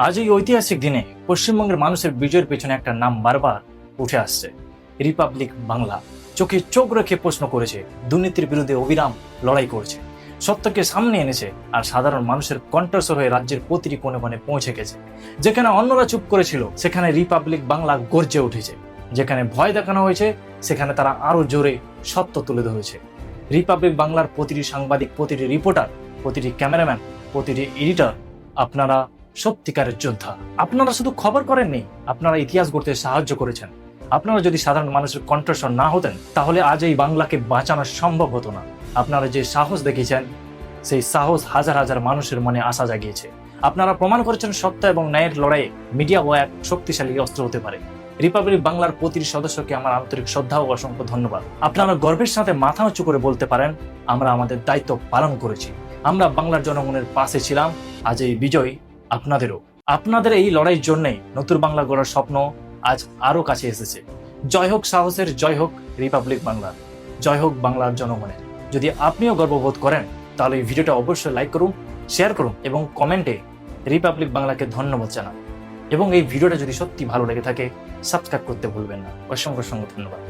আজ এই ঐতিহাসিক দিনে পশ্চিমবঙ্গের মানুষের বিজয়ের পেছনে একটা নাম বারবার উঠে আসছে, রিপাবলিক বাংলা। চোখে চোখ রেখে প্রশ্ন করেছে, দুর্নীতির বিরুদ্ধে অবিরাম লড়াই করেছে, সত্যকে সামনে এনেছে, আর সাধারণ মানুষের কণ্ঠস্বর হয়ে রাজ্যের প্রতিটি কোণে কোণে পৌঁছে গেছে। যেখানে অন্যরা চুপ করেছিল সেখানে রিপাবলিক বাংলা গর্জে উঠেছে। যেখানে ভয় দেখানো হয়েছে সেখানে তারা আরো জোরে সত্য তুলে ধরেছে। রিপাবলিক বাংলার প্রতিটি সাংবাদিক, প্রতিটি রিপোর্টার, প্রতিটি ক্যামেরাম্যান, প্রতিটি এডিটর, আপনারা সত্যিকারের যোদ্ধা। আপনারা শুধু খবর করেননি, আপনারা ইতিহাস গড়তে সাহায্য করেছেন। আপনারা যদি সাধারণ মানুষের কণ্ঠস্বর না হতেন তাহলে আজ এই বাংলাকে বাঁচানো সম্ভব হতো না। আপনারা যে সাহস দেখিয়েছেন সেই সাহস হাজার হাজার মানুষের মনে আশা জাগিয়েছে। আপনারা প্রমাণ করেছেন সত্য এবং ন্যায়ের লড়াইয়ে মিডিয়া ও এক শক্তিশালী অস্ত্র হতে পারে। রিপাবলিক বাংলার প্রতিটি সদস্যকে আমার আন্তরিক শ্রদ্ধা ও অসংখ্য ধন্যবাদ। আপনারা গর্বের সাথে মাথা উঁচু করে বলতে পারেন, আমরা আমাদের দায়িত্ব পালন করেছি, আমরা বাংলার জনগণের পাশে ছিলাম। আজ এই বিজয় আপনাদেরও। আপনাদের এই লড়াইয়ের জন্যই নতুন বাংলা গড়ার স্বপ্ন আজ আরো কাছে এসেছে। জয় হোক সাহসের, জয় হোক রিপাবলিক বাংলার, জয় হোক বাংলার জনগণের। যদি আপনিও গর্ববোধ করেন তাহলে এই ভিডিওটা অবশ্যই লাইক করুন, শেয়ার করুন এবং কমেন্টে রিপাবলিক বাংলাকে ধন্যবাদ জানান। এবং এই ভিডিওটা যদি সত্যি ভালো লেগে থাকে সাবস্ক্রাইব করতে ভুলবেন না। অসংখ্য ধন্যবাদ।